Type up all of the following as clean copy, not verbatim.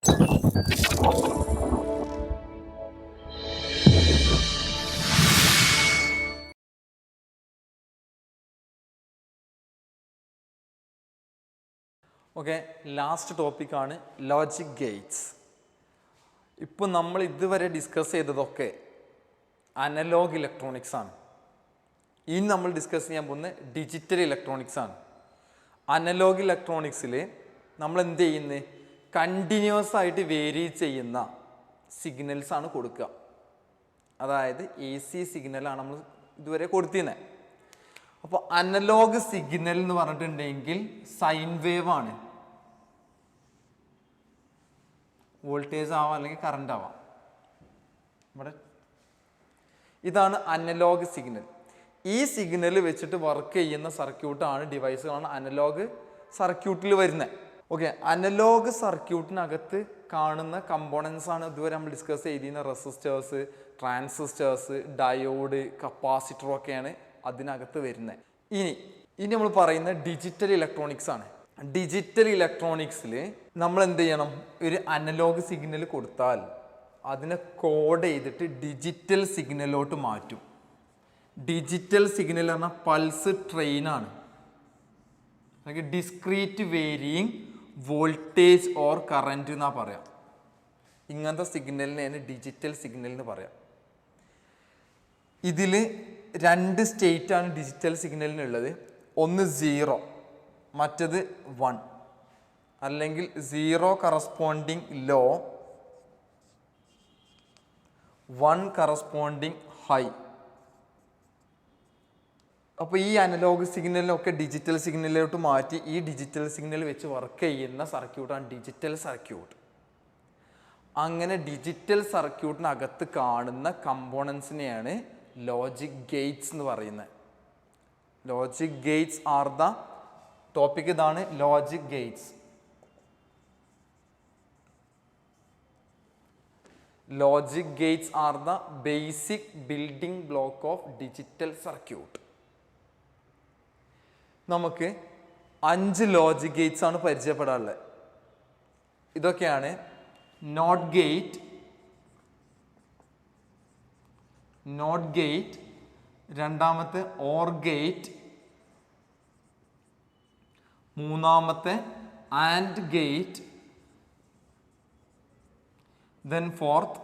Okay, last ടോപ്പിക്കാണ് logic Gates. ഇപ്പം നമ്മൾ ഇതുവരെ ഡിസ്കസ് ചെയ്തതൊക്കെ അനലോഗ് ഇലക്ട്രോണിക്സ് ആണ്. ഇനി നമ്മൾ ഡിസ്കസ് ചെയ്യാൻ പോകുന്നത് ഡിജിറ്റൽ ഇലക്ട്രോണിക്സ് ആണ്. അനലോഗ് ഇലക്ട്രോണിക്സിൽ നമ്മൾ എന്ത് ചെയ്യുന്നത്, കണ്ടിന്യൂസ് ആയിട്ട് വേരി ചെയ്യുന്ന സിഗ്നൽസ് ആണ് കൊടുക്കുക. അതായത് AC സിഗ്നലാണ് നമ്മൾ ഇതുവരെ കൊടുത്തിരുന്നത്. അപ്പോൾ അനലോഗ് സിഗ്നൽ എന്ന് പറഞ്ഞിട്ടുണ്ടെങ്കിൽ സൈൻ വേവ് ആണ്. വോൾട്ടേജ് ആവാം അല്ലെങ്കിൽ കറണ്ട് ആവാം. ഇവിടെ ഇതാണ് അനലോഗ് സിഗ്നൽ. ഈ സിഗ്നൽ വെച്ചിട്ട് വർക്ക് ചെയ്യുന്ന സർക്യൂട്ടാണ്, ഡിവൈസുകളാണ് അനലോഗ് സർക്യൂട്ടിൽ വരുന്നത്. ഓക്കെ, അനലോഗ് സർക്യൂട്ടിനകത്ത് കാണുന്ന കമ്പോണൻസ് ആണ് ഇതുവരെ നമ്മൾ ഡിസ്കസ് ചെയ്തിരുന്ന റെസിസ്റ്റേഴ്സ്, ട്രാൻസിസ്റ്റേഴ്സ്, ഡയോഡ്, കപ്പാസിറ്റർ ഒക്കെയാണ് അതിനകത്ത് വരുന്നത്. ഇനി നമ്മൾ പറയുന്നത് ഡിജിറ്റൽ ഇലക്ട്രോണിക്സ് ആണ്. ഡിജിറ്റൽ ഇലക്ട്രോണിക്സിൽ നമ്മൾ എന്ത് ചെയ്യണം, ഒരു അനലോഗ് സിഗ്നൽ കൊടുത്താൽ അതിനെ കോഡ് ചെയ്തിട്ട് ഡിജിറ്റൽ സിഗ്നലിലോട്ട് മാറ്റും. ഡിജിറ്റൽ സിഗ്നൽ പറഞ്ഞാൽ പൾസ് ട്രെയിൻ ആണ്. Discrete varying voltage or current എന്നാ പറയാം. ഇങ്ങനത്തെ സിഗ്നലിനെയാണ് ഡിജിറ്റൽ സിഗ്നൽ എന്ന് പറയാം. ഇതിൽ 2 സ്റ്റേറ്റ് ആണ് ഡിജിറ്റൽ സിഗ്നലിനുള്ളത്. ഒന്ന് 0, മറ്റത് 1. അല്ലെങ്കിൽ 0 കറസ്പോണ്ടിങ് ലോ, 1 കറസ്പോണ്ടിങ് ഹൈ. അപ്പോൾ ഈ അനലോഗ് സിഗ്നലിനൊക്കെ ഡിജിറ്റൽ സിഗ്നലിലോട്ട് മാറ്റി ഈ ഡിജിറ്റൽ സിഗ്നൽ വെച്ച് വർക്ക് ചെയ്യുന്ന സർക്യൂട്ടാണ് ഡിജിറ്റൽ സർക്യൂട്ട്. അങ്ങനെ ഡിജിറ്റൽ സർക്യൂട്ടിനകത്ത് കാണുന്ന കമ്പോണൻസിനെയാണ് ലോജിക് ഗേറ്റ്സ് എന്ന് പറയുന്നത്. Logic gates are the topic. ഇതാണ് logic gates. Logic gates are the basic building block of digital circuit. നമുക്ക് 5 ലോജിക് ഗേറ്റ്സ് ആണ് പരിചയപ്പെടാനുള്ളത്. ഇതൊക്കെയാണ് നോട്ട് ഗേറ്റ്, രണ്ടാമത്തെ ഓർ ഗേറ്റ്, മൂന്നാമത്തെ AND gate, then fourth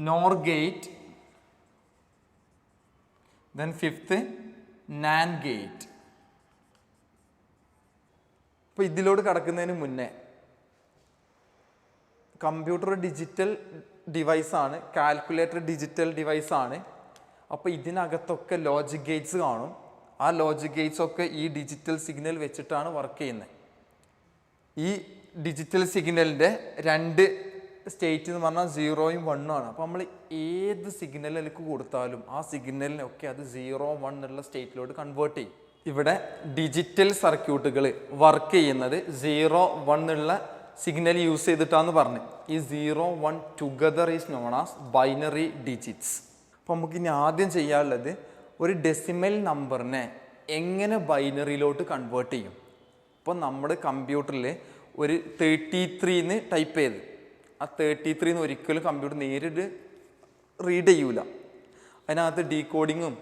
NOR gate, then fifth NAND gate. അപ്പോൾ ഇതിലോട്ട് കടക്കുന്നതിന് മുന്നേ, കമ്പ്യൂട്ടർ ഡിജിറ്റൽ ഡിവൈസാണ്, കാൽക്കുലേറ്റർ ഡിജിറ്റൽ ഡിവൈസാണ്. അപ്പോൾ ഇതിനകത്തൊക്കെ ലോജിക് ഗേറ്റ്സ് കാണും. ആ ലോജിക് ഗേറ്റ്സ് ഒക്കെ ഈ ഡിജിറ്റൽ സിഗ്നൽ വെച്ചിട്ടാണ് വർക്ക് ചെയ്യുന്നത്. ഈ ഡിജിറ്റൽ സിഗ്നലിൻ്റെ 2 സ്റ്റേറ്റ് എന്ന് പറഞ്ഞാൽ 0യും 1ഉം ആണ്. അപ്പോൾ നമ്മൾ ഏത് സിഗ്നലിലേക്ക് കൊടുത്താലും ആ സിഗ്നലിനൊക്കെ അത് 0, 1 എന്നുള്ള സ്റ്റേറ്റിലോട്ട് കൺവേർട്ട് ചെയ്യും. ഇവിടെ ഡിജിറ്റൽ സർക്യൂട്ടുകൾ വർക്ക് ചെയ്യുന്നത് 0, 1 എന്നുള്ള സിഗ്നൽ യൂസ് ചെയ്തിട്ടാന്ന് പറഞ്ഞു. ഈ 0, 1 together is known as binary digits. അപ്പോൾ നമുക്ക് ഇനി ആദ്യം ചെയ്യാനുള്ളത് ഒരു ഡെസിമൽ നമ്പറിനെ എങ്ങനെ ബൈനറിയിലോട്ട് കൺവേർട്ട് ചെയ്യും. അപ്പോൾ നമ്മുടെ കമ്പ്യൂട്ടറിൽ ഒരു 33 ടൈപ്പ് ചെയ്ത് ആ 33 ഒരിക്കലും കമ്പ്യൂട്ടർ നേരിട്ട് റീഡ് ചെയ്യൂല. അതിനകത്ത് ഡീകോഡിങ്ങും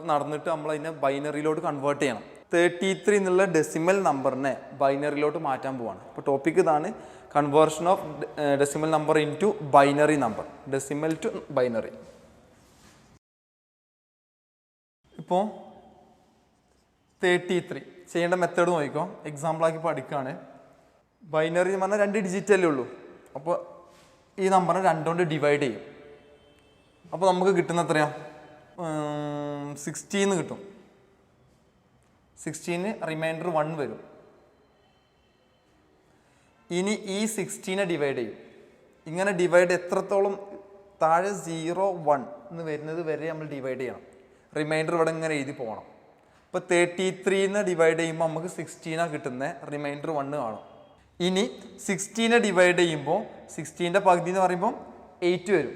നടന്നിട്ട് നമ്മൾ അതിനെ ബൈനറിയിലോട്ട് കൺവേർട്ട് ചെയ്യണം. 33 എന്നുള്ള ഡെസിമൽ നമ്പറിനെ ബൈനറിയിലോട്ട് മാറ്റാൻ പോവാണ്. അപ്പോൾ ടോപ്പിക് ഇതാണ്, conversion of decimal number into binary number, decimal to binary. ഇപ്പോൾ 33 ചെയ്യേണ്ട മെത്തേഡ് നോക്കിക്കോ. എക്സാമ്പിളാക്കി പഠിക്കുകയാണ്. ബൈനറി എന്ന് പറഞ്ഞാൽ 2 ഡിജിറ്റല്ലേ ഉള്ളൂ. അപ്പോൾ ഈ നമ്പറിനെ 2 കൊണ്ട് ഡിവൈഡ് ചെയ്യും. അപ്പോൾ നമുക്ക് കിട്ടുന്ന എത്രയാ, 16 കിട്ടും. 16 റിമൈൻഡർ 1 വരും. ഇനി ഈ 16 ഡിവൈഡ് ചെയ്യും. ഇങ്ങനെ ഡിവൈഡ് എത്രത്തോളം താഴെ 0, 1 എന്ന് വരുന്നത് വരെ നമ്മൾ ഡിവൈഡ് ചെയ്യണം. റിമൈൻഡർ ഇവിടെ ഇങ്ങനെ എഴുതി പോകണം. ഇപ്പോൾ 33 ഡിവൈഡ് ചെയ്യുമ്പോൾ നമുക്ക് 16 കിട്ടുന്നത്, റിമൈൻഡർ 1 കാണും. ഇനി 16 ഡിവൈഡ് ചെയ്യുമ്പോൾ 16ന്റെ പകുതി എന്ന് പറയുമ്പോൾ 8 വരും.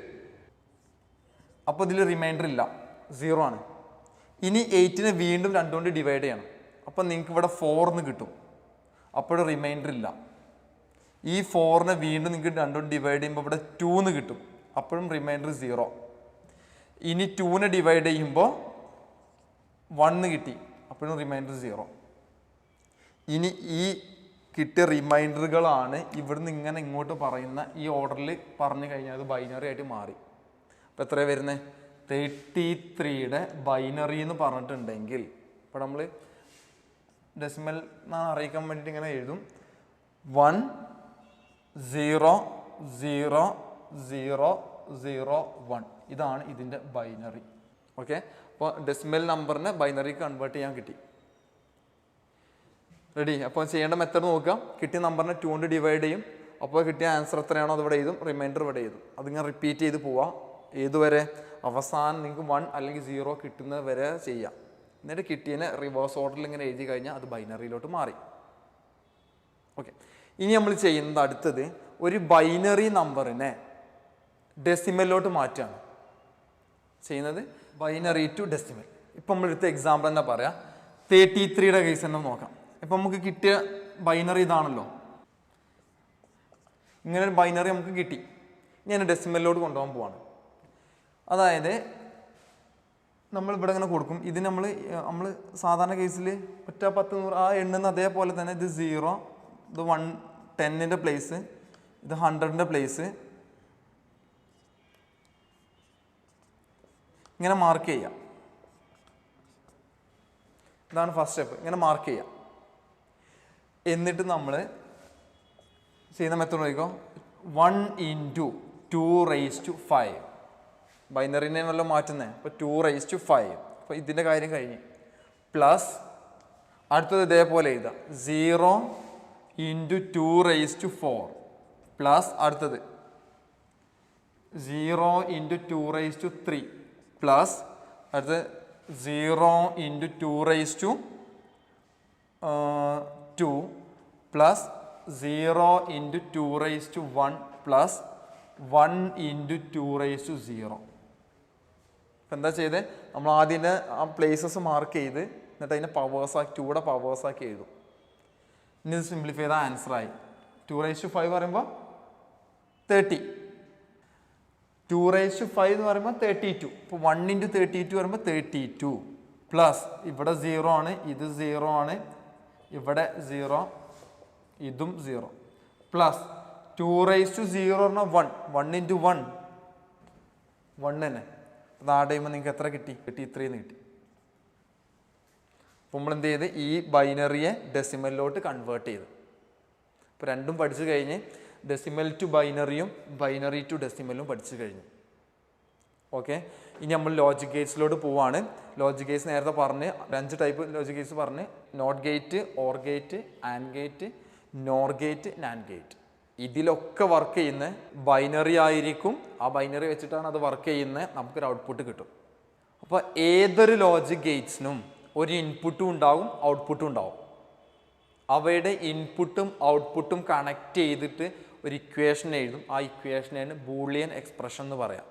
അപ്പോൾ ഇതിൽ റിമൈൻഡർ ഇല്ല, 0 ആണ്. ഇനി 8നെ വീണ്ടും 2 കൊണ്ട് ഡിവൈഡ് ചെയ്യണം. അപ്പോൾ നിങ്ങൾക്ക് ഇവിടെ 4 എന്ന് കിട്ടും. അപ്പോൾ റിമൈൻഡർ ഇല്ല. ഈ 4നെ വീണ്ടും നിങ്ങൾക്ക് രണ്ടും ഡിവൈഡ് ചെയ്യുമ്പോൾ ഇവിടെ 2 എന്ന് കിട്ടും. അപ്പോഴും റിമൈൻഡർ 0. ഇനി 2നെ ഡിവൈഡ് ചെയ്യുമ്പോൾ 1 കിട്ടി, അപ്പോഴും റിമൈൻഡർ 0. ഇനി ഈ കിട്ടിയ റിമൈൻഡറുകളാണ് ഇവിടുന്ന് ഇങ്ങനെ ഇങ്ങോട്ട് പറയുന്ന ഈ ഓർഡറിൽ പറഞ്ഞു കഴിഞ്ഞാൽ അത് ബൈനറി ആയിട്ട് മാറി. അപ്പോൾ എത്രയാണ് വരുന്നത്? 33യുടെ ബൈനറി എന്ന് പറഞ്ഞിട്ടുണ്ടെങ്കിൽ ഇപ്പോൾ നമ്മൾ ഡെസിമൽ എന്നാണ് അറിയിക്കാൻ വേണ്ടിയിട്ട് ഇങ്ങനെ എഴുതും 1 0 0 0 0 1. ഇതാണ് ഇതിൻ്റെ ബൈനറി. ഓക്കെ, അപ്പോൾ ഡെസിമൽ നമ്പറിനെ ബൈനറി കൺവേർട്ട് ചെയ്യാൻ കിട്ടി. റെഡി? അപ്പോൾ ചെയ്യേണ്ട മെത്തേഡ് നോക്കാം. കിട്ടിയ നമ്പറിനെ 2 കൊണ്ട് ഡിവൈഡ് ചെയ്യും. അപ്പോൾ കിട്ടിയ ആൻസർ എത്രയാണോ അത് ഇവിടെ എഴുതും, റിമൈൻഡർ ഇവിടെ എഴുതും. അതിങ്ങനെ റിപ്പീറ്റ് ചെയ്ത് പോവാം. ഏതുവരെ? അവസാനം നിങ്ങൾക്ക് 1 അല്ലെങ്കിൽ 0 കിട്ടുന്നത് വരെ ചെയ്യാം. എന്നിട്ട് കിട്ടിയതിനെ റിവേഴ്സ് ഓർഡറിൽ ഇങ്ങനെ എഴുതി കഴിഞ്ഞാൽ അത് ബൈനറിയിലോട്ട് മാറി. ഓക്കെ, ഇനി നമ്മൾ ചെയ്യുന്നത് അടുത്തത് ഒരു ബൈനറി നമ്പറിനെ ഡെസിമലിലോട്ട് മാറ്റുകയാണ് ചെയ്യുന്നത്. Binary to decimal. ഇപ്പം നമ്മൾ എടുത്ത എക്സാമ്പിൾ തന്നെ പറയാം. 33യുടെ കേസ് തന്നെ നോക്കാം. ഇപ്പം നമുക്ക് കിട്ടിയ ബൈനറി ഇതാണല്ലോ. ഇങ്ങനെ ഒരു ബൈനറി നമുക്ക് കിട്ടി. ഞാൻ ഡെസിമലിലോട്ട് കൊണ്ടുപോകാൻ പോവാണ്. അതായത് നമ്മൾ ഇവിടെ ഇങ്ങനെ കൊടുക്കും. ഇത് നമ്മൾ സാധാരണ കേസിൽ ഒറ്റ 10 100 ആ എണ്ണുന്ന അതേപോലെ തന്നെ ഇത് 0, ഇത് 1 10ൻ്റെ പ്ലേസ്, ഇത് 100ൻ്റെ പ്ലേസ് ഇങ്ങനെ മാർക്ക് ചെയ്യാം. ഇതാണ് ഫസ്റ്റ് സ്റ്റെപ്പ്. ഇങ്ങനെ മാർക്ക് ചെയ്യാം. എന്നിട്ട് നമ്മൾ ചെയ്യുന്ന മെത്തേഡ് നോക്കിക്കോ. 1 × 2⁵. ബൈനറിനെ വല്ലതും മാറ്റുന്നത്. അപ്പോൾ 2⁵. അപ്പോൾ ഇതിൻ്റെ കാര്യം കഴിഞ്ഞ്. പ്ലസ് അടുത്തത് ഇതേപോലെ എഴുതാം 0 × 2⁴. പ്ലസ് അടുത്തത് 0 × 2⁵. പ്ലസ് അടുത്തത് 0 × 2⁵2. Plus 0 × 2⁵1 plus 1 × 2⁵0. ഇപ്പം എന്താ ചെയ്തത്? നമ്മൾ ആദ്യം ആ പ്ലേസസ് മാർക്ക് ചെയ്ത് എന്നിട്ട് അതിനെ പവേഴ്സാക്കി 2യുടെ പവേഴ്സാക്കി എഴുതും. ഇനി ഇത് സിംപ്ലിഫൈ ചെയ്ത ആൻസറായി. 2⁵5 പറയുമ്പോൾ 30. 2⁵5 എന്ന് പറയുമ്പോൾ 32. ഇപ്പോൾ 1 × 32 പറയുമ്പോൾ 32. പ്ലസ് ഇവിടെ 0 ആണ്, ഇത് 0 ആണ്, ഇവിടെ 0, ഇതും 0. പ്ലസ് 2⁵0 പറഞ്ഞാൽ 1. 1 × 1 1 തന്നെ. അത് ആഡ് ചെയ്യുമ്പോൾ നിങ്ങൾക്ക് എത്ര കിട്ടി? 33 കിട്ടി. അപ്പോൾ നമ്മൾ എന്ത് ചെയ്ത് ഈ ബൈനറിയെ ഡെസിമലിലോട്ട് കൺവേർട്ട് ചെയ്ത്. ഇപ്പോൾ രണ്ടും പഠിച്ചു കഴിഞ്ഞ് ഡെസിമൽ ടു ബൈനറിയും ബൈനറി ടു ഡെസിമലും പഠിച്ചു കഴിഞ്ഞു. ഓക്കെ, ഇനി നമ്മൾ ലോജിക് ഗേറ്റ്സിലോട്ട് പോവാണ്. ലോജിക് ഗേറ്റ്സ് നേരത്തെ പറഞ്ഞ് 5 ടൈപ്പ് ലോജിക് ഗേറ്റ്സ് പറഞ്ഞ് not gate, or gate, and gate, nor gate, NAND gate. ഇതിലൊക്കെ വർക്ക് ചെയ്യുന്ന ബൈനറി ആയിരിക്കും. ആ ബൈനറി വെച്ചിട്ടാണ് അത് വർക്ക് ചെയ്യുന്നത്. നമുക്കൊരു ഔട്ട്പുട്ട് കിട്ടും. അപ്പോൾ ഏതൊരു ലോജിക് ഗേറ്റ്സിനും ഒരു ഇൻപുട്ടും ഉണ്ടാവും, ഔട്ട്പുട്ടും ഉണ്ടാവും. അവയുടെ ഇൻപുട്ടും ഔട്ട്പുട്ടും കണക്ട് ചെയ്തിട്ട് ഒരു ഇക്വേഷൻ എഴുതും. ആ ഇക്വേഷനാണ് ബൂളിയൻ എക്സ്പ്രഷൻ എന്ന് പറയാം.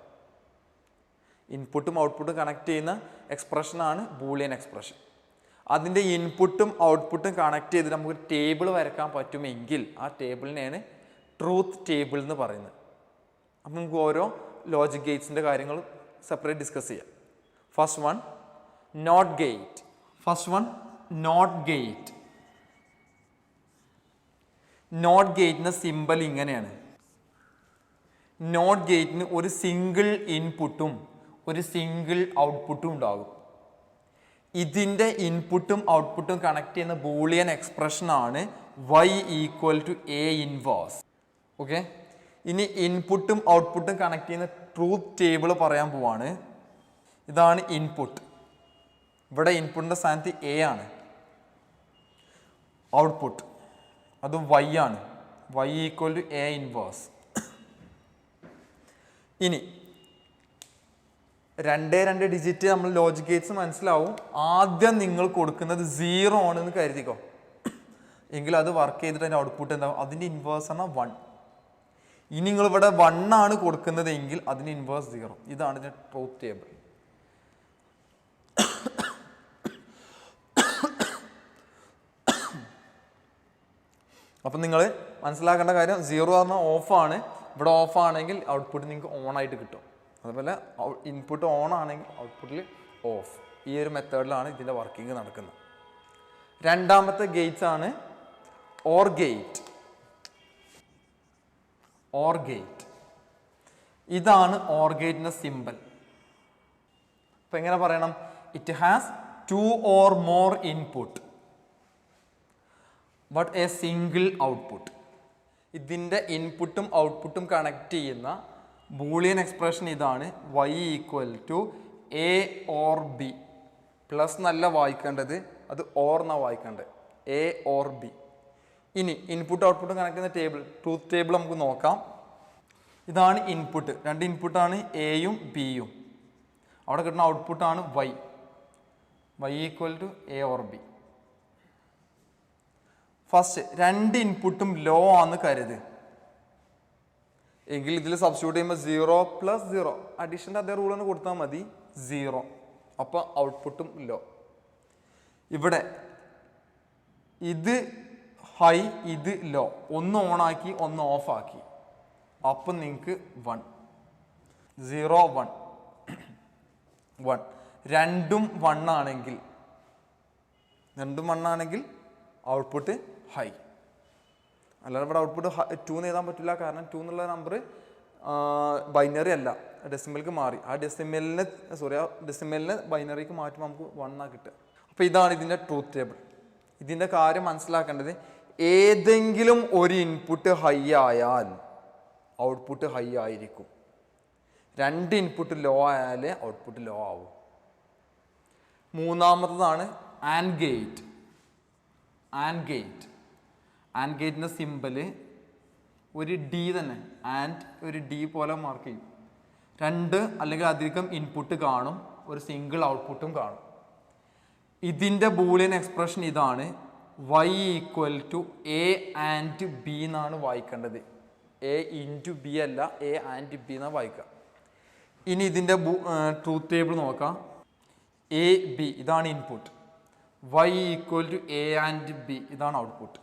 ഇൻപുട്ടും ഔട്ട്പുട്ടും കണക്ട് ചെയ്യുന്ന എക്സ്പ്രഷനാണ് ബൂളിയൻ എക്സ്പ്രഷൻ. അതിൻ്റെ ഇൻപുട്ടും ഔട്ട്പുട്ടും കണക്ട് ചെയ്തിട്ട് നമുക്ക് ടേബിൾ വരക്കാൻ പറ്റുമെങ്കിൽ ആ ടേബിളിനെയാണ് ട്രൂത്ത് ടേബിൾ എന്ന് പറയുന്നത്. അപ്പം നമുക്ക് ഓരോ ലോജിക് ഗേറ്റ്സിൻ്റെ കാര്യങ്ങൾ സെപ്പറേറ്റ് ഡിസ്കസ് ചെയ്യാം. First one NOT gate. NOT gate. NOT ഗേറ്റിൻ്റെ സിമ്പൽ ഇങ്ങനെയാണ്. നോട്ട് ഗേറ്റിന് ഒരു സിംഗിൾ ഇൻപുട്ടും ഒരു സിംഗിൾ ഔട്ട്പുട്ടും ഉണ്ടാകും. ഇതിൻ്റെ ഇൻപുട്ടും ഔട്ട്പുട്ടും കണക്ട് ചെയ്യുന്ന ബൂളിയൻ എക്സ്പ്രഷനാണ് y = a ഇൻവേഴ്സ്. ഓക്കെ, ഇനി ഇൻപുട്ടും ഔട്ട്പുട്ടും കണക്ട് ചെയ്യുന്ന ട്രൂത്ത് ടേബിൾ പറയാൻ പോവാണ്. ഇതാണ് ഇൻപുട്ട്. ഇവിടെ ഇൻപുട്ടിൻ്റെ സ്ഥാനത്ത് a ആണ്. ഔട്ട്പുട്ട് അത് y ആണ്. y = a inverse. ഇനി 2 ഡിജിറ്റ് നമ്മൾ ലോജിക് ഗേറ്റ്സ് മനസ്സിലാവും. ആദ്യം നിങ്ങൾ കൊടുക്കുന്നത് 0 ആണെന്ന് കരുതിക്കോ. എങ്കിൽ അത് വർക്ക് ചെയ്തിട്ട് അതിൻ്റെ ഔട്ട്പുട്ട് എന്താവും? അതിൻ്റെ ഇൻവേഴ്സ് ആണ് 1. ഇനി നിങ്ങൾ ഇവിടെ 1 ആണ് കൊടുക്കുന്നത് എങ്കിൽ അതിന് ഇൻവേഴ്സ് 0. ഇതാണ് ഇതിൻ്റെ ട്രൂത്ത് ടേബിൾ. അപ്പം നിങ്ങൾ മനസ്സിലാക്കേണ്ട കാര്യം 0 പറഞ്ഞാൽ ഓഫാണ്. ഇവിടെ ഓഫ് ആണെങ്കിൽ ഔട്ട്പുട്ട് നിങ്ങൾക്ക് ഓൺ ആയിട്ട് കിട്ടും. അതുപോലെ ഇൻപുട്ട് ഓൺ ആണെങ്കിൽ ഔട്ട്പുട്ടിൽ ഓഫ്. ഈ ഒരു മെത്തേഡിലാണ് ഇതിൻ്റെ വർക്കിംഗ് നടക്കുന്നത്. രണ്ടാമത്തെ ഗേറ്റ്സ് ആണ് ഓർ ഗേറ്റ്. ഓർ ഗേറ്റ് ഇതാണ് ഓർ ഗേറ്റിന്റെ സിമ്പൽ. അപ്പൊ എങ്ങനെ പറയണം? It has 2 or more input but A single output. ഇതിൻ്റെ ഇൻപുട്ടും ഔട്ട്പുട്ടും കണക്ട് ചെയ്യുന്ന ബൂളിയൻ എക്സ്പ്രഷൻ ഇതാണ്. y = a or b. Plus നല്ല വായിക്കേണ്ടത്, അത് ഓർ എന്നാണ് വായിക്കേണ്ടത്. a or b. ഇനി ഇൻപുട്ട് ഔട്ട്പുട്ടും കണക്ട് ചെയ്യുന്ന ടേബിൾ, ട്രൂത്ത് ടേബിൾ നമുക്ക് നോക്കാം. ഇതാണ് ഇൻപുട്ട്. 2 ഇൻപുട്ടാണ് എയും ബിയും. അവിടെ കിട്ടുന്ന ഔട്ട്പുട്ടാണ് y. y = a or b. First 2 ഇൻപുട്ടും ലോ ആണെന്ന് കരുത് എങ്കിൽ ഇതിൽ സബ്സ്റ്റിറ്റ്യൂട്ട് ചെയ്യുമ്പോൾ 0 + 0 അഡീഷൻ്റെ അതേ റൂൾ തന്നെ കൊടുത്താൽ മതി, 0. അപ്പോൾ ഔട്ട്പുട്ടും ലോ. ഇവിടെ ഇത് ഹൈ, ഇത് ലോ. ഒന്ന് ഓണാക്കി ഒന്ന് ഓഫാക്കി, അപ്പം നിങ്ങൾക്ക് 1 0 1 1. രണ്ടും 1 ആണെങ്കിൽ ഔട്ട്പുട്ട് ഹൈ. അല്ലാതെ ഇവിടെ ഔട്ട്പുട്ട് 2 എന്ന് എഴുതാൻ പറ്റില്ല. കാരണം 2 എന്നുള്ള നമ്പർ ബൈനറി അല്ല, ഡെസിമൽക്ക് മാറി. ആ ഡെസിമലിനെ ബൈനറിക്ക് മാറ്റുമ്പോൾ നമുക്ക് 1 കിട്ടുക. അപ്പോൾ ഇതാണ് ഇതിൻ്റെ ട്രൂത്ത് ടേബിൾ. ഇതിൻ്റെ കാര്യം മനസ്സിലാക്കേണ്ടത്, ഏതെങ്കിലും ഒരു ഇൻപുട്ട് ഹൈ ആയാൽ ഔട്ട്പുട്ട് ഹൈ ആയിരിക്കും. 2 ഇൻപുട്ട് ലോ ആയാലേ ഔട്ട്പുട്ട് ലോ ആവും. മൂന്നാമത്തതാണ് ആൻഡ് ഗേറ്റ്. ആൻഡ് ഗേറ്റിൻ്റെ സിമ്പല് ഒരു ഡി തന്നെ, ആൻഡ് ഒരു ഡി പോലെ മാർക്ക് ചെയ്യും. 2 അല്ലെങ്കിൽ അധികം ഇൻപുട്ട് കാണും, ഒരു സിംഗിൾ ഔട്ട്പുട്ടും കാണും. ഇതിൻ്റെ ബൂളിയൻ എക്സ്പ്രഷൻ ഇതാണ്. y = a and b എന്നാണ് വായിക്കേണ്ടത്. a × b അല്ല, a and b എന്നാണ് വായിക്കുക. ഇനി ഇതിൻ്റെ ട്രൂത്ത് ടേബിൾ നോക്കാം. a b ഇതാണ് input. y = a and b ഇതാണ് ഔട്ട്പുട്ട്.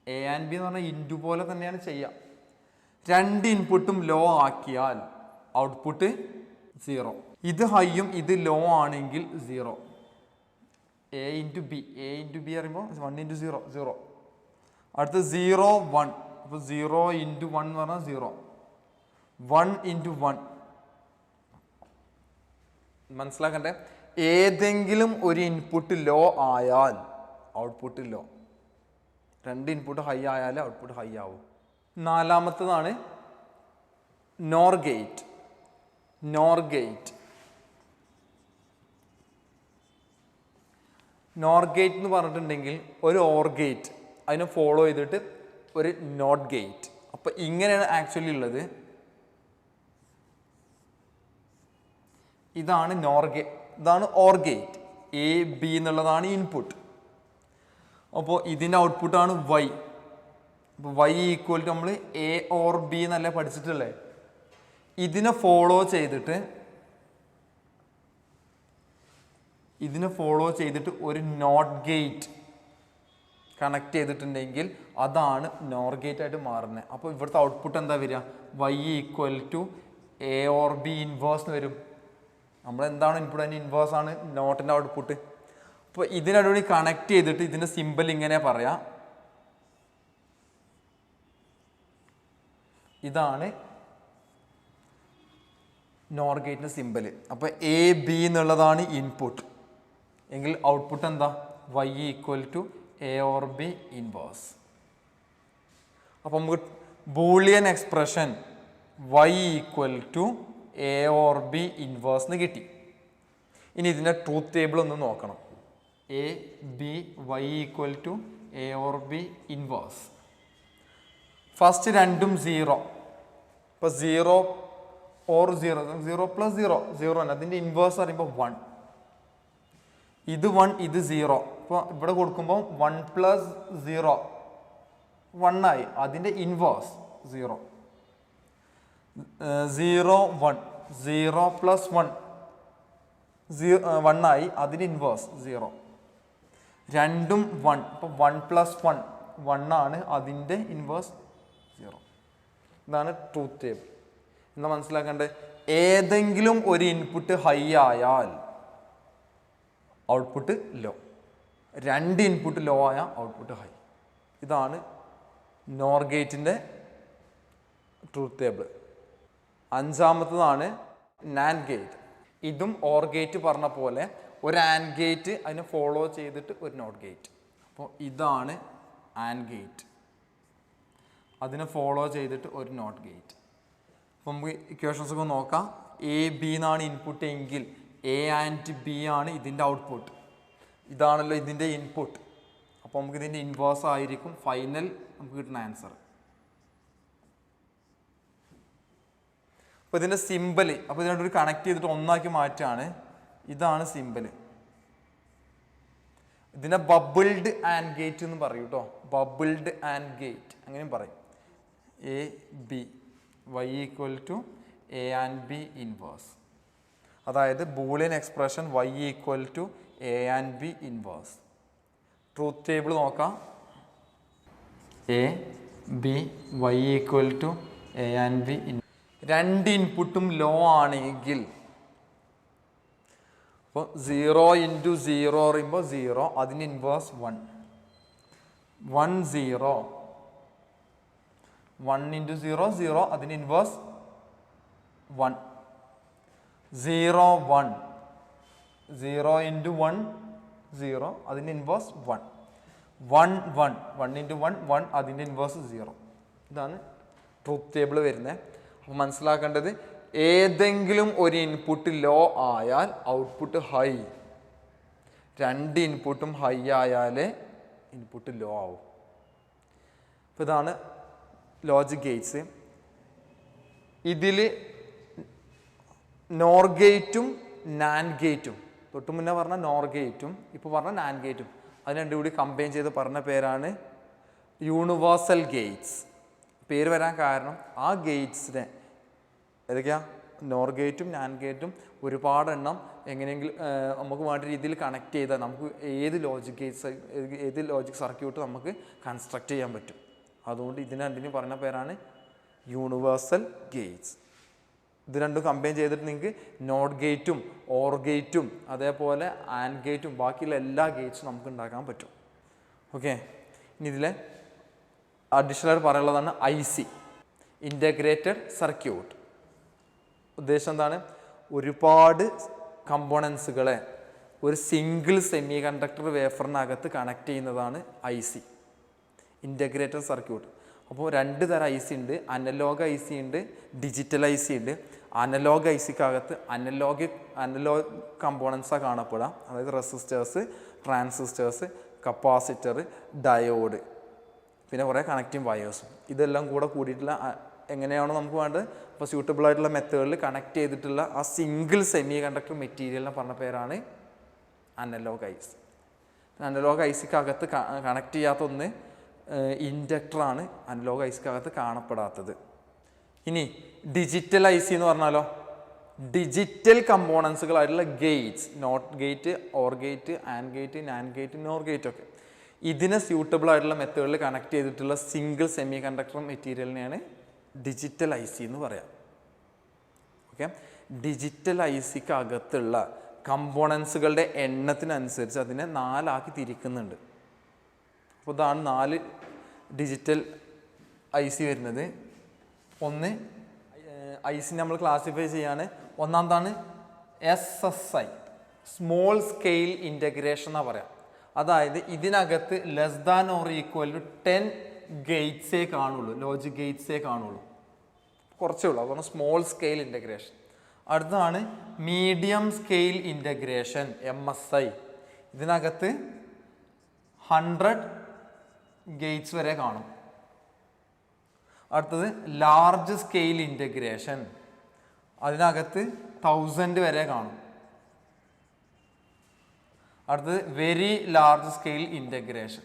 a and b എന്ന് പറഞ്ഞാൽ ഇൻറ്റു പോലെ തന്നെയാണ് ചെയ്യുക. 2 ഇൻപുട്ടും ലോ ആക്കിയാൽ ഔട്ട്പുട്ട് 0. ഇത് ഹൈയും ഇത് ലോ ആണെങ്കിൽ 0. a × b പറയുമ്പോൾ 1 × 0 0. അടുത്ത് 0 1. അപ്പോൾ 0 × 1 എന്ന് പറഞ്ഞാൽ 0. 1 × 1 മനസ്സിലാക്കണ്ടേ? ഏതെങ്കിലും ഒരു ഇൻപുട്ട് ലോ ആയാൽ ഔട്ട്പുട്ട് ലോ. 2 ഇൻപുട്ട് ഹൈ ആയാലേ ഔട്ട്പുട്ട് ഹൈ ആവും. നാലാമത്തതാണ് നോർ ഗേറ്റ്. നോർ ഗേറ്റ് എന്ന് പറഞ്ഞിട്ടുണ്ടെങ്കിൽ ഒരു ഓർ ഗേറ്റ് അതിനെ ഫോളോ ചെയ്തിട്ട് ഒരു നോട്ട് ഗേറ്റ്. അപ്പം ഇങ്ങനെയാണ് ആക്ച്വലി ഉള്ളത്. ഇതാണ് ഇതാണ് ഓർ ഗേറ്റ്. എ ബി എന്നുള്ളതാണ് ഇൻപുട്ട്. അപ്പോൾ ഇതിൻ്റെ ഔട്ട്പുട്ടാണ് y. അപ്പോൾ y = നമ്മൾ a or b എന്നല്ലേ പഠിച്ചിട്ടുള്ളത്. ഇതിനെ ഫോളോ ചെയ്തിട്ട് ഒരു നോട്ട് ഗേറ്റ് കണക്ട് ചെയ്തിട്ടുണ്ടെങ്കിൽ അതാണ് നോർ ഗേറ്റ് ആയിട്ട് മാറുന്നത്. അപ്പോൾ ഇവിടുത്തെ ഔട്ട്പുട്ട് എന്താ വരിക? y = a or b inverse വരും. നമ്മളെന്താണ് ഇൻപുട്ട്, അതിന് ഇൻവേഴ്സ് ആണ് നോട്ടിൻ്റെ ഔട്ട്പുട്ട്. അപ്പോൾ ഇതിനോടുകൂടി കണക്ട് ചെയ്തിട്ട് ഇതിൻ്റെ സിമ്പിൾ ഇങ്ങനെ പറയാം. ഇതാണ് നോർ ഗേറ്റിൻ്റെ സിമ്പിൾ. അപ്പോൾ എ ബി എന്നുള്ളതാണ് ഇൻപുട്ട് എങ്കിൽ ഔട്ട്പുട്ട് എന്താ? y = a or b inverse. അപ്പോൾ നമുക്ക് Boolean expression y = a or b inverse എന്ന് കിട്ടി. ഇനി ഇതിൻ്റെ ട്രൂത്ത് ടേബിൾ ഒന്ന് നോക്കണം. a b y = a or b inverse. First രണ്ടും 0. ഇപ്പോൾ 0 or 0 0 + 0 0 ആണ്. അതിൻ്റെ ഇൻവേഴ്സ് പറയുമ്പോൾ 1. ഇത് 1 ഇത് 0. ഇപ്പോൾ ഇവിടെ കൊടുക്കുമ്പോൾ 1 + 0 1 ആയി. അതിൻ്റെ ഇൻവേഴ്സ് 0. 0 1 0 + 1 1 ആയി. അതിന് ഇൻവേഴ്സ് 0. രണ്ടും 1. അപ്പോൾ 1 + 1 1 ആണ്, അതിൻ്റെ ഇൻവേഴ്സ് 0. ഇതാണ് ട്രൂത്ത് ടേബിൾ. എന്താ മനസ്സിലാക്കേണ്ടത്? ഏതെങ്കിലും ഒരു ഇൻപുട്ട് ഹൈ ആയാൽ ഔട്ട്പുട്ട് ലോ, 2 ഇൻപുട്ട് ലോ ആയാൽ ഔട്ട്പുട്ട് ഹൈ. ഇതാണ് നോർ ഗേറ്റിൻ്റെ ട്രൂത്ത് ടേബിൾ. 5ാമത്തതാണ് നാൻഡ് ഗേറ്റ്. ഇതും ഓർ ഗേറ്റ് പറഞ്ഞ പോലെ ഒരു ആൻഡ് ഗേറ്റ് അതിനെ ഫോളോ ചെയ്തിട്ട് ഒരു നോട്ട് ഗേറ്റ്. അപ്പോൾ ഇതാണ് ആൻഡ് ഗേറ്റ്, അതിനെ ഫോളോ ചെയ്തിട്ട് ഒരു നോട്ട് ഗേറ്റ്. അപ്പോൾ നമുക്ക് ഇക്വേഷൻസ് ഒക്കെ നോക്കാം. എ ബി എന്നാണ് ഇൻപുട്ട് എങ്കിൽ എ ആൻഡ് ബി ആണ് ഇതിൻ്റെ ഔട്ട്പുട്ട്. ഇതാണല്ലോ ഇതിൻ്റെ ഇൻപുട്ട്. അപ്പോൾ നമുക്ക് ഇതിൻ്റെ ഇൻവേഴ്സ് ആയിരിക്കും ഫൈനൽ നമുക്ക് കിട്ടുന്ന ആൻസർ. അപ്പോൾ ഇതിൻ്റെ സിമ്പിൾ, അപ്പോൾ ഇതിനോടൊരു കണക്ട് ചെയ്തിട്ട് ഒന്നാക്കി മാറ്റാണ്. ഇതാണ് സിമ്പിൾ. ഇതിനെ ബബിൾഡ് ആൻഡ് ഗേറ്റ് എന്ന് പറയും കേട്ടോ. ബബിൾഡ് ആൻഡ് ഗേറ്റ് അങ്ങനെയും പറയും. A B Y equal to A and B inverse. അതായത് Boolean expression Y equal to A and B inverse. Truth table നോക്കാം. A B Y equal to A and B. 2 ഇൻപുട്ടും law ആണെങ്കിൽ അപ്പോൾ 0 × 0 പറയുമ്പോൾ 0, അതിന് inverse 1. 1 0, 1 × 0 0, അതിന് ഇൻവേഴ്സ് 1. 0 1, 0 × 1 0, അതിന് inverse 1. 1 1, 1 × 1 1, അതിൻ്റെ ഇൻവേഴ്സ് 0. ഇതാണ് ട്രൂത്ത് ടേബിൾ വരുന്നത്. അപ്പോൾ മനസ്സിലാക്കേണ്ടത് ഏതെങ്കിലും ഒരു ഇൻപുട്ട് ലോ ആയാൽ ഔട്ട്പുട്ട് ഹൈ, 2 ഇൻപുട്ടും ഹൈ ആയാലേ ഇൻപുട്ട് ലോ ആവും. അപ്പോൾ ഇതാണ് ലോജിക് ഗേറ്റ്സ്. ഇതിൽ നോർ ഗേറ്റും നാൻഡ് ഗേറ്റും, തൊട്ട് മുന്നേ പറഞ്ഞ നോർ ഗേറ്റും ഇപ്പോൾ പറഞ്ഞ നാൻഡ് ഗേറ്റും, അത് രണ്ടും കൂടി കമ്പൈൻ ചെയ്ത് പറഞ്ഞ പേരാണ് യൂണിവേഴ്സൽ ഗേറ്റ്സ്. പേര് വരാൻ കാരണം ആ ഗേറ്റ്സിനെ ഏതൊക്കെയാ, നോർ ഗേറ്റും നാൻഡ് ഗേറ്റും ഒരുപാട് എണ്ണം എങ്ങനെയെങ്കിലും നമുക്ക് വേണ്ട രീതിയിൽ കണക്ട് ചെയ്താൽ നമുക്ക് ഏത് ലോജിക് ഗേറ്റ്സ്, ഏത് ലോജിക് സർക്യൂട്ട് നമുക്ക് കൺസ്ട്രക്ട് ചെയ്യാൻ പറ്റും. അതുകൊണ്ട് ഇതിന് രണ്ടിനും പറഞ്ഞ പേരാണ് യൂണിവേഴ്സൽ ഗേറ്റ്സ്. ഇത് രണ്ടും കമ്പൈൻ ചെയ്തിട്ട് നിങ്ങൾക്ക് നോട്ട് ഗേറ്റും ഓർ ഗേറ്റും അതേപോലെ ആൻഡ് ഗേറ്റും ബാക്കിയുള്ള എല്ലാ ഗേറ്റ്സും നമുക്ക് ഉണ്ടാക്കാൻ പറ്റും. ഓക്കെ, ഇനി ഇതിലെ അഡീഷണൽ പറയാനുള്ളതാണ് IC, ഇൻ്റഗ്രേറ്റഡ് സർക്യൂട്ട്. ഉദ്ദേശം എന്താണ്? ഒരുപാട് കമ്പോണൻസുകളെ ഒരു സിംഗിൾ സെമി കണ്ടക്ടർ വേഫറിനകത്ത് കണക്ട് ചെയ്യുന്നതാണ് IC, ഇൻ്റഗ്രേറ്റഡ് സർക്യൂട്ട്. അപ്പോൾ 2 തരം IC ഉണ്ട്. അനലോഗ് IC ഉണ്ട്, ഡിജിറ്റൽ IC ഉണ്ട്. അനലോഗ് ICക്കകത്ത് അനലോഗ് കമ്പോണൻസാണ് കാണപ്പെടുക. അതായത് റെസിസ്റ്റേഴ്സ്, ട്രാൻസിസ്റ്റേഴ്സ്, കപ്പാസിറ്റർ, ഡയോഡ്, പിന്നെ കുറേ കണക്റ്റിംഗ് വയേഴ്സും. ഇതെല്ലാം കൂടെ കൂടിയിട്ടുള്ള എങ്ങനെയാണോ നമുക്ക് വേണ്ടത് അപ്പോൾ സ്യൂട്ടബിൾ ആയിട്ടുള്ള മെത്തേഡിൽ കണക്ട് ചെയ്തിട്ടുള്ള ആ സിംഗിൾ സെമി കണ്ടക്ടർ മെറ്റീരിയലിനെ പറഞ്ഞ പേരാണ് അനലോഗ് IC. അനലോഗ് ICക്കകത്ത് കണക്ട് ചെയ്യാത്ത ഒന്ന് ഇൻഡക്ടറാണ് അനലോഗ് ICക്കകത്ത് കാണപ്പെടാത്തത്. ഇനി ഡിജിറ്റൽ IC എന്ന് പറഞ്ഞാലോ, ഡിജിറ്റൽ കമ്പോണൻസുകളായിട്ടുള്ള gates, not gate, or gate, and gate, NAND gate, nor gate ഒക്കെ, ഇതിനെ സ്യൂട്ടബിൾ ആയിട്ടുള്ള മെത്തേഡിൽ കണക്ട് ചെയ്തിട്ടുള്ള സിംഗിൾ സെമി കണ്ടക്ടർ മെറ്റീരിയലിനെയാണ് ഡിജിറ്റൽ IC എന്ന് പറയാം. ഓക്കെ, ഡിജിറ്റൽ ICക്കകത്തുള്ള കമ്പോണൻസുകളുടെ എണ്ണത്തിനനുസരിച്ച് അതിനെ 4 ആക്കി തിരിക്കുന്നുണ്ട്. അപ്പോൾ ഇതാണ് 4 ഡിജിറ്റൽ IC വരുന്നത്. ഒന്ന് IC നമ്മൾ ക്ലാസിഫൈ ചെയ്യാണ്. ഒന്നാമതാണ് SSI, സ്മോൾ സ്കെയിൽ ഇൻ്റഗ്രേഷൻ എന്നാണ് പറയാം. അതായത് ഇതിനകത്ത് less than or equal to 10 ഗേറ്റ്സേ കാണുള്ളൂ, ലോജിക് ഗേറ്റ്സേ കാണുള്ളൂ, കുറച്ചേ ഉള്ളൂ. അതാണ് സ്മോൾ സ്കെയിൽ ഇൻ്റഗ്രേഷൻ. അടുത്തതാണ് മീഡിയം സ്കെയിൽ ഇൻ്റഗ്രേഷൻ, MSI. ഇതിനകത്ത് 100 ഗേറ്റ്സ് വരെ കാണും. അടുത്തത് ലാർജ് സ്കെയിൽ ഇൻ്റഗ്രേഷൻ, അതിനകത്ത് 1000 വരെ കാണും. അടുത്തത് വെരി ലാർജ് സ്കെയിൽ ഇൻ്റഗ്രേഷൻ,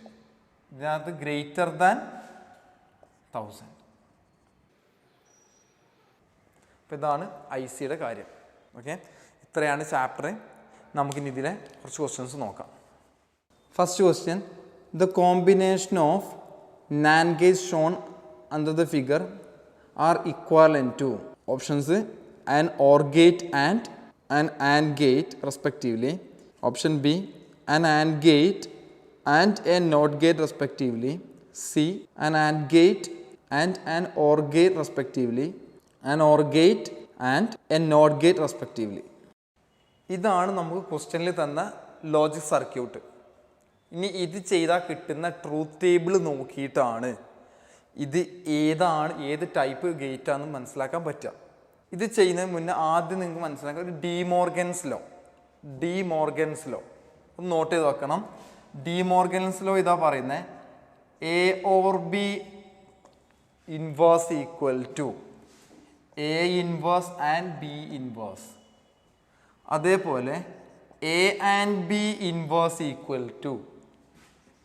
ഇതിനകത്ത് ഗ്രേറ്റർ ദാൻ 1000. അപ്പോൾ ഇതാണ് ICയുടെ കാര്യം. ഓക്കെ, ഇത്രയാണ് ചാപ്റ്റർ. നമുക്കിനി ഇതിലെ കുറച്ച് ക്വസ്റ്റ്യൻസ് നോക്കാം. First question, the combination of NAND gates shown under the figure are equivalent to options an OR gate and an AND gate respectively. Option B, an AND gate and a NOT gate respectively. C, an AND gate and an OR gate respectively. An OR gate and a NOT gate respectively. ഇതാണ് നമുക്ക് ക്വസ്റ്റ്യനിൽ തന്ന logic circuit. ഇനി ഇത് ചെയ്താൽ കിട്ടുന്ന truth table നോക്കിയിട്ടാണ് ഇത് ഏത് ടൈപ്പ് ഗേറ്റ് ആണെന്ന് മനസ്സിലാക്കാൻ പറ്റുക. ഇത് ചെയ്യുന്നതിന് മുന്നേ ആദ്യം നിങ്ങൾക്ക് മനസ്സിലാക്കാം ഒരു ഡിമോർഗൻസ് ലോ ഒന്ന് നോട്ട് ചെയ്ത് വെക്കണം. ഡിമോർഗൻസ് ലോ ഇതാ പറയുന്നത് A over B inverse equal to A inverse and B inverse. അതേപോലെ A and B inverse equal to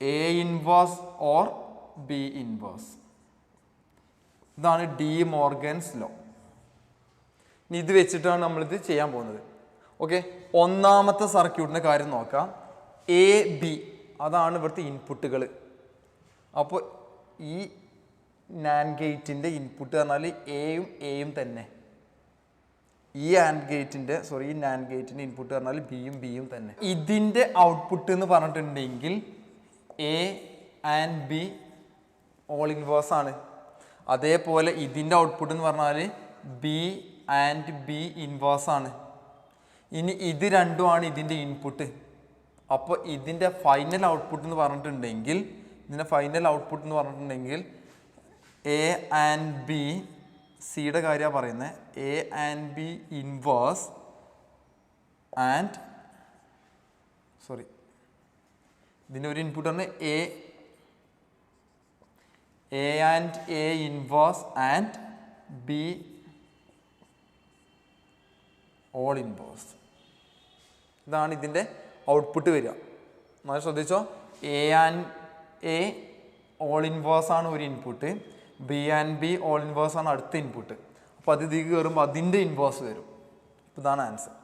A inverse or B inverse. ഇതാണ് ഡിമോർഗൻസ് ലോ. ഇനി ഇത് വെച്ചിട്ടാണ് നമ്മളിത് ചെയ്യാൻ പോകുന്നത്. ഓക്കെ, ഒന്നാമത്തെ സർക്യൂട്ടിൻ്റെ കാര്യം നോക്കാം. എ ബി അതാണ് ഇവിടുത്തെ ഇൻപുട്ടുകൾ. അപ്പോൾ ഈ നാൻഡ് ഗേറ്റിൻ്റെ ഇൻപുട്ട് പറഞ്ഞാൽ എയും തന്നെ. ഈ നാൻഡ് ഗേറ്റിൻ്റെ ഇൻപുട്ട് പറഞ്ഞാൽ ബിയും തന്നെ. ഇതിൻ്റെ ഔട്ട്പുട്ട് എന്ന് പറഞ്ഞിട്ടുണ്ടെങ്കിൽ A and B all inverse ആണ്. അതേപോലെ ഇതിൻ്റെ ഔട്ട്പുട്ട് എന്ന് പറഞ്ഞാൽ ബി ആൻഡ് ബി ഇൻവേഴ്സ് ആണ്. ഇനി ഇത് രണ്ടുമാണ് ഇതിൻ്റെ ഇൻപുട്ട്. അപ്പോൾ ഇതിൻ്റെ ഫൈനൽ ഔട്ട്പുട്ട് എന്ന് പറഞ്ഞിട്ടുണ്ടെങ്കിൽ എ ആൻഡ് ബി, സിയുടെ കാര്യമാണ് പറയുന്നത്, A and B inverse and ഇതിൻ്റെ ഒരു ഇൻപുട്ട് ആണ് A and A inverse and B all inverse. ഇതാണ് ഇതിൻ്റെ ഔട്ട്പുട്ട് വരിക. നമ്മൾ ശ്രദ്ധിച്ചോ, A and A all inverse ആണ് ഒരു input, B and B all inverse ആണ് അടുത്ത ഇൻപുട്ട്. അപ്പോൾ അത് ഇതിലേക്ക് കയറുമ്പോൾ അതിൻ്റെ ഇൻവേഴ്സ് വരും. ഇതാണ് ആൻസർ.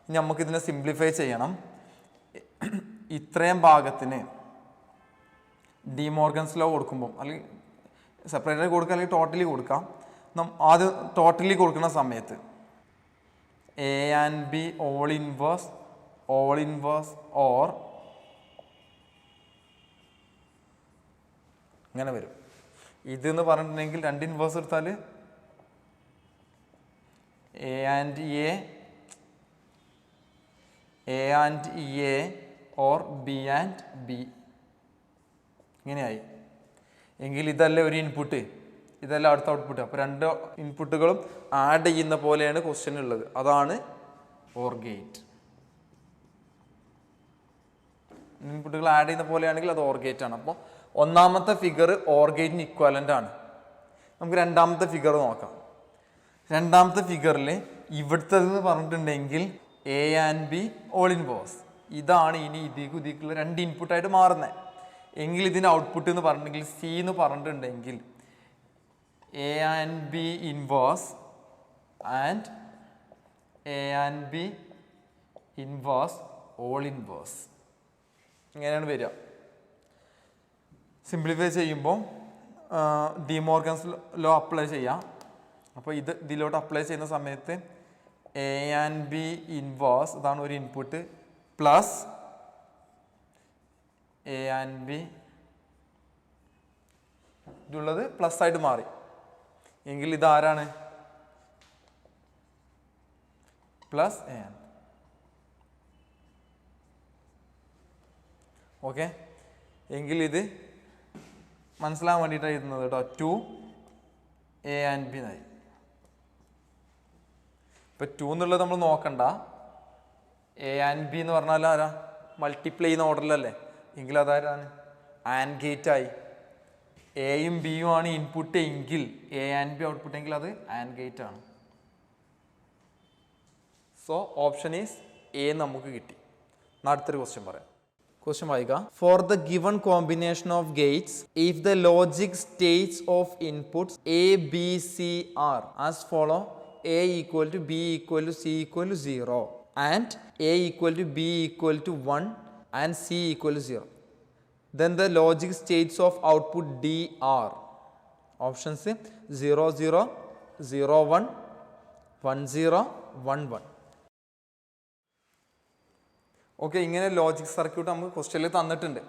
ഇനി നമുക്കിതിനെ സിംപ്ലിഫൈ ചെയ്യണം. ഇത്രയും ഭാഗത്തിന് ഡിമോർഗൻസ് ലോ കൊടുക്കുമ്പം, അല്ലെങ്കിൽ സെപ്പറേറ്റ് കൊടുക്കുക അല്ലെങ്കിൽ ടോട്ടലി കൊടുക്കാം. ആദ്യം ടോട്ടലി കൊടുക്കുന്ന സമയത്ത് A and B all inverse or ഇങ്ങനെ വരും. ഇതെന്ന് പറഞ്ഞിട്ടുണ്ടെങ്കിൽ രണ്ട് ഇൻവേഴ്സ് എടുത്താൽ A and A or B and B ഇങ്ങനെയായി. എങ്കിൽ ഇതല്ലേ ഒരു ഇൻപുട്ട്, ഇതല്ല അടുത്ത ഔട്ട്പുട്ട്. അപ്പോൾ രണ്ട് ഇൻപുട്ടുകളും ആഡ് ചെയ്യുന്ന പോലെയാണ് ക്വസ്റ്റ്യൻ ഉള്ളത്. അതാണ് ഓർ ഗേറ്റ്. ഇൻപുട്ടുകൾ ആഡ് ചെയ്യുന്ന പോലെയാണെങ്കിൽ അത് ഓർ ഗേറ്റ് ആണ്. അപ്പോൾ ഒന്നാമത്തെ ഫിഗർ ഓർ ഗേറ്റിന് ഇക്വാലൻ്റ് ആണ്. നമുക്ക് രണ്ടാമത്തെ ഫിഗർ നോക്കാം. രണ്ടാമത്തെ ഫിഗറിൽ ഇവിടുത്തേതെന്ന് പറഞ്ഞിട്ടുണ്ടെങ്കിൽ A and B all inverse. ഇതാണ് ഇനി ഇതിക്കുള്ള രണ്ട് ഇൻപുട്ടായിട്ട് മാറുന്നത്. എങ്കിൽ ഇതിൻ്റെ ഔട്ട്പുട്ട് എന്ന് പറഞ്ഞിട്ടുണ്ടെങ്കിൽ സി എന്ന് പറഞ്ഞിട്ടുണ്ടെങ്കിൽ A and B inverse and A and B inverse all inverse ഇങ്ങനെയാണ് വരിക. സിംപ്ലിഫൈ ചെയ്യുമ്പോൾ ഡിമോർഗൻസ് ലോ അപ്ലൈ ചെയ്യാം. അപ്പോൾ ഇതിലോട്ട് അപ്ലൈ ചെയ്യുന്ന സമയത്ത് എ ആൻഡ് ബി ഇൻവേഴ്സ് ഇതാണ് ഒരു input plus A and B ഇതുള്ളത് പ്ലസ് ആയിട്ട് മാറി. എങ്കിൽ ഇതാരാണ്? Plus A and. ഓക്കെ, എങ്കിൽ ഇത് മനസ്സിലാകാൻ വേണ്ടിയിട്ടാണ് എഴുതുന്നത് കേട്ടോ. 2 എ ആൻഡ് ബി എന്നായി. ഇപ്പം 2 എന്നുള്ളത് നമ്മൾ നോക്കണ്ട. എ ആൻഡ് ബി എന്ന് പറഞ്ഞാൽ ആരാ? മൾട്ടിപ്ലൈ ചെയ്യുന്ന ഓർഡറിലല്ലേ. എങ്കിൽ അതാരാണ്? ആൻഡ് ഗേറ്റ് ആയി. എയും ബിയും ആണ് ഇൻപുട്ട് എങ്കിൽ എ ആൻഡ് ബി ഔട്ട്പുട്ട് എങ്കിൽ അത് ആൻഡ് ഗേറ്റ് ആണ്. സോ ഓപ്ഷൻ ഈസ് എ നമുക്ക് കിട്ടി. അടുത്തൊരു ക്വസ്റ്റ്യൻ പറയാം. ക്വസ്റ്റ്യൻ വായിക്കുക. For the given combination of gates if the logic states of inputs A B C are as follow: A equal to B equal to C equal to 0 and A equal to B equal to 1 and C equal to 0. Then the logic states of output D are options 0 0 0 1 1 0 1 1. Okay, ഇങ്ങനെ logic circuit നമുക്ക് ക്വസ്റ്റ്യനിൽ തന്നിട്ടുണ്ട്.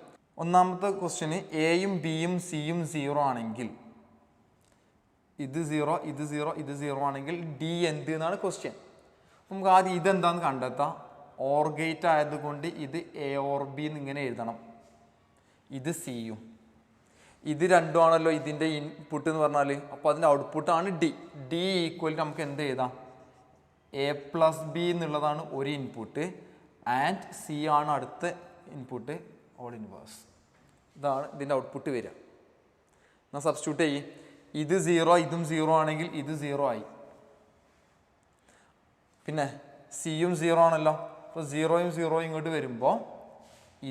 ഒന്നാമത്തെ question എയും ബിയും സിയും 0 ആണെങ്കിൽ, ഇത് 0 ഇത് 0 ഇത് 0 ആണെങ്കിൽ ഡി എന്ത് എന്നാണ് ക്വസ്റ്റ്യൻ. നമുക്ക് ആദ്യം ഇതെന്താണെന്ന് കണ്ടെത്താം. ഓർ ഗേറ്റ് ആയതുകൊണ്ട് ഇത് എ ഓർ ബി എന്ന് ഇങ്ങനെ എഴുതണം. ഇത് സിയും ഇത് രണ്ടും ആണല്ലോ ഇതിൻ്റെ ഇൻപുട്ട് എന്ന് പറഞ്ഞാൽ. അപ്പോൾ അതിൻ്റെ ഔട്ട്പുട്ടാണ് ഡി. ഡി ഈക്വൽ നമുക്ക് എന്ത് എഴുതാം? എ പ്ലസ് ബി എന്നുള്ളതാണ് ഒരു ഇൻപുട്ട് ആൻഡ് സി ആണ് അടുത്ത ഇൻപുട്ട്, ഓൾ ഇൻവേഴ്സ്. ഇതാണ് ഇതിൻ്റെ ഔട്ട്പുട്ട് വരിക. എന്നാൽ സബ്സ്റ്റിറ്റ്യൂട്ട് ചെയ്യും. ഇത് 0 ഇതും 0 ആണെങ്കിൽ ഇത് 0 ആയി. പിന്നെ സിയും 0 ആണല്ലോ. അപ്പോൾ 0യും 0യും ഇങ്ങോട്ട് വരുമ്പോൾ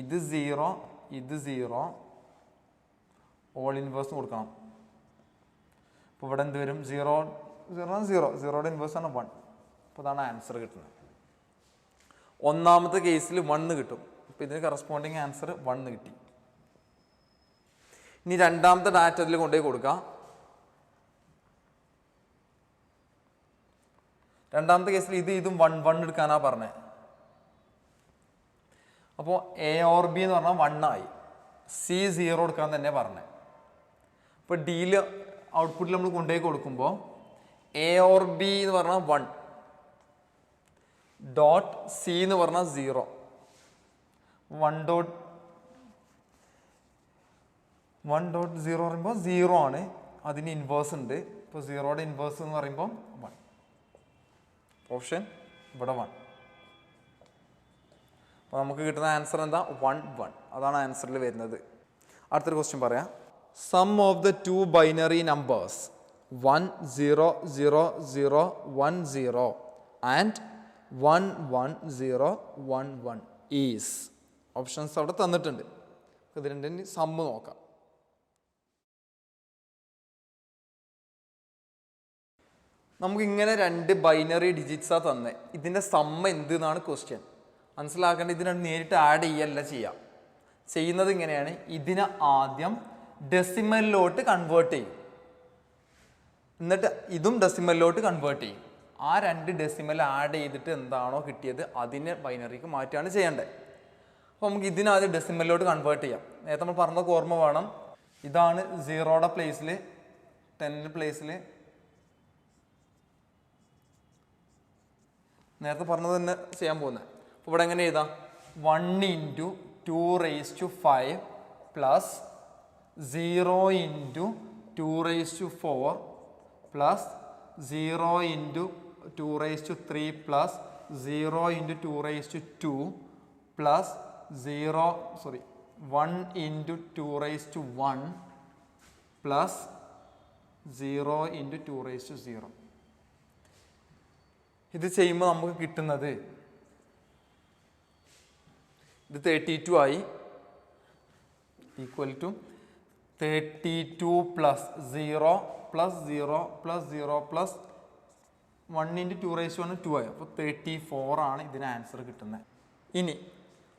ഇത് 0 ഇത് 0 ഓൾ ഇൻവേഴ്സ് കൊടുക്കണം. അപ്പോൾ ഇവിടെ എന്ത് വരും? 0 0 0 0യുടെ ഇൻവേഴ്സ് ആണ് 1. അപ്പോൾ അതാണ് ആൻസർ കിട്ടുന്നത്. ഒന്നാമത്തെ കേസിൽ 1 കിട്ടും. അപ്പോൾ ഇതിന് കറസ്പോണ്ടിങ് ആൻസർ 1 കിട്ടി. ഇനി രണ്ടാമത്തെ ഡാറ്റ അതിൽ കൊണ്ടുപോയി കൊടുക്കാം. രണ്ടാമത്തെ കേസിൽ ഇതും 1 1 എടുക്കാനാണ് പറഞ്ഞത്. അപ്പോൾ എ ഓർ ബി എന്ന് പറഞ്ഞാൽ 1 ആയി. സി 0 എടുക്കാൻ തന്നെ പറഞ്ഞത്. അപ്പോൾ ഡിയിൽ ഔട്ട്പുട്ടിൽ നമ്മൾ കൊണ്ടുപോയി കൊടുക്കുമ്പോൾ എ ഓർ ബി എന്ന് പറഞ്ഞാൽ 1 ഡോട്ട് സി എന്ന് പറഞ്ഞാൽ 0. 1 ഡോട്ട് 0 പറയുമ്പോൾ 0 ആണ്. അതിന് ഇൻവേഴ്സ് ഉണ്ട്. ഇപ്പോൾ 0യുടെ ഇൻവേഴ്സ് എന്ന് പറയുമ്പോൾ 1. ഓപ്ഷൻ ഇവിടെ 1. അപ്പോൾ നമുക്ക് കിട്ടുന്ന ആൻസർ എന്താ? 1 1. അതാണ് ആൻസറിൽ വരുന്നത്. അടുത്തൊരു ക്വസ്റ്റ്യൻ പറയാം. Sum of the 2 binary numbers 1 0 0 0 1 0 and 1 1 0 1 1 is. Options അവിടെ തന്നിട്ടുണ്ട്. ഇത് രണ്ടിൻ്റെ സമ്മ് നോക്കാം. നമുക്കിങ്ങനെ 2 ബൈനറി ഡിജിറ്റ്സാണ് തന്നെ. ഇതിൻ്റെ സമ്മ എന്ത് എന്നാണ് ക്വസ്റ്റ്യൻ. മനസ്സിലാക്കേണ്ടത് ഇതിനെ നേരിട്ട് ആഡ് ചെയ്യല്ല ചെയ്യാം. ചെയ്യുന്നത് ഇങ്ങനെയാണ്. ഇതിനെ ആദ്യം ഡെസിമലിലോട്ട് കൺവേർട്ട് ചെയ്യും. എന്നിട്ട് ഇതും ഡെസിമലിലോട്ട് കൺവേർട്ട് ചെയ്യും. ആ 2 ഡെസിമൽ ആഡ് ചെയ്തിട്ട് എന്താണോ കിട്ടിയത് അതിനെ ബൈനറിക്ക് മാറ്റുകയാണ് ചെയ്യേണ്ടത്. അപ്പോൾ നമുക്ക് ഇതിനാദ്യം ഡെസിമലിലോട്ട് കൺവേർട്ട് ചെയ്യാം. നേരത്തെ നമ്മൾ പറഞ്ഞതൊക്കെ ഓർമ്മ വേണം. ഇതാണ് 0യുടെ പ്ലേസിൽ 10 പ്ലേസിൽ നേരത്തെ പറഞ്ഞത് തന്നെ ചെയ്യാൻ പോകുന്നത്. അപ്പോൾ ഇവിടെ എങ്ങനെ എഴുതാം? 1 × 2⁵ plus 0 × 2⁴ plus 0 × 2⁵ plus 0 × 2⁵2 plus 1 × 2⁵1 plus 0 × 2⁵0. ഇത് ചെയ്യുമ്പോൾ നമുക്ക് കിട്ടുന്നത് ഇത് 32 ആയി. Equal to 32 plus 0 plus 0 plus 0 plus 1 × 2⁵1 2 ആയി. അപ്പോൾ 34 ആണ് ഇതിന് ആൻസർ കിട്ടുന്നത്. ഇനി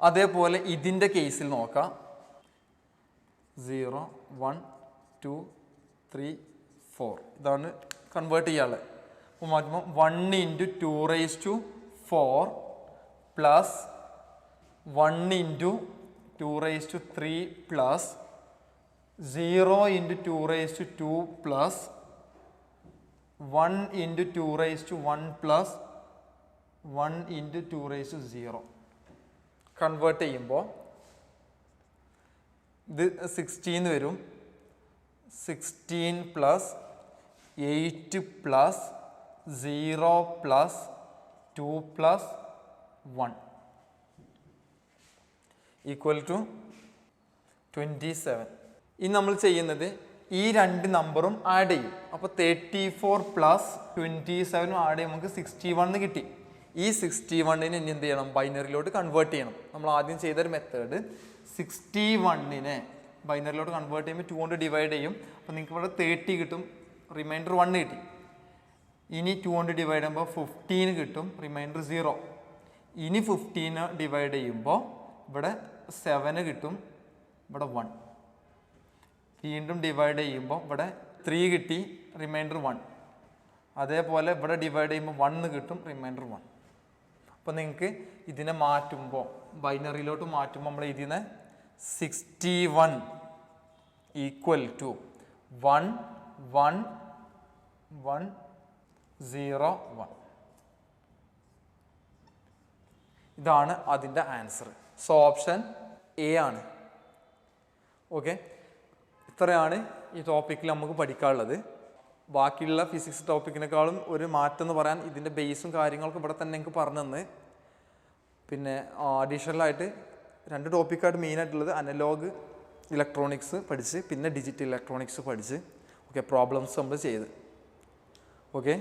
അതേപോലെ ഇതിൻ്റെ കേസിൽ നോക്കാം. 0 1 2 3 4 ഇതാണ് കൺവേർട്ട് ചെയ്യാനുള്ളത്. അപ്പോൾ മാറ്റുമ്പോൾ 1 × 2⁴ plus 1 × 2⁵3 plus 0 × 2⁵2 plus 1 × 2⁵1 plus 1 × 2⁵0. Convert ചെയ്യുമ്പോൾ ഇത് 16 വരും. 16 plus 8 plus 0 plus 2 plus 1 equal to 27. ഇനി നമ്മൾ ചെയ്യുന്നത് ഈ 2 നമ്പറും ആഡ് ചെയ്യും. അപ്പോൾ 34 പ്ലസ് 27 ആഡ് ചെയ്യുമ്പോൾ നമുക്ക് 61 കിട്ടി. ഈ 61നെ ഇനി എന്ത് ചെയ്യണം? ബൈനറിയിലോട്ട് കൺവേർട്ട് ചെയ്യണം. നമ്മൾ ആദ്യം ചെയ്തൊരു മെത്തേഡ് 61നെ ബൈനറിയിലോട്ട് കൺവേർട്ട് ചെയ്യുമ്പോൾ 2 കൊണ്ട് ഡിവൈഡ് ചെയ്യും. അപ്പോൾ നിങ്ങൾക്ക് ഇവിടെ 30 കിട്ടും, റിമൈൻഡർ 1 കിട്ടി. ഇനി 2 കൊണ്ട് ഡിവൈഡ് ചെയ്യുമ്പോൾ 15 കിട്ടും, റിമൈൻഡർ 0. ഇനി 15 ഡിവൈഡ് ചെയ്യുമ്പോൾ ഇവിടെ 7 കിട്ടും, ഇവിടെ 1. വീണ്ടും ഡിവൈഡ് ചെയ്യുമ്പോൾ ഇവിടെ 3 കിട്ടി, റിമൈൻഡർ 1. അതേപോലെ ഇവിടെ ഡിവൈഡ് ചെയ്യുമ്പോൾ 1 കിട്ടും, റിമൈൻഡർ 1. അപ്പോൾ നിങ്ങൾക്ക് ഇതിനെ മാറ്റുമ്പോൾ ബൈനറിയിലോട്ട് മാറ്റുമ്പോൾ നമ്മൾ ഇതിനെ 61 ഈക്വൽ ടു 1 1 1 0 1. ഇതാണ് അതിൻ്റെ ആൻസർ. സോ ഓപ്ഷൻ എ ആണ്. ഓക്കെ, ഇത്രയാണ് ഈ ടോപ്പിക്കിൽ നമുക്ക് പഠിക്കാനുള്ളത്. ബാക്കിയുള്ള ഫിസിക്സ് ടോപ്പിക്കിനേക്കാളും ഒരു മാറ്റം എന്ന് പറയാൻ ഇതിൻ്റെ ബേസും കാര്യങ്ങളൊക്കെ ഇവിടെ തന്നെ എനിക്ക് പറഞ്ഞു തന്ന്. പിന്നെ അഡീഷണലായിട്ട് 2 ടോപ്പിക്കായിട്ട് മെയിനായിട്ടുള്ളത് അനലോഗ് ഇലക്ട്രോണിക്സ് പഠിച്ച്, പിന്നെ ഡിജിറ്റൽ ഇലക്ട്രോണിക്സ് പഠിച്ച്. ഓക്കെ, പ്രോബ്ലംസ് നമ്മൾ ചെയ്ത്. ഓക്കെ.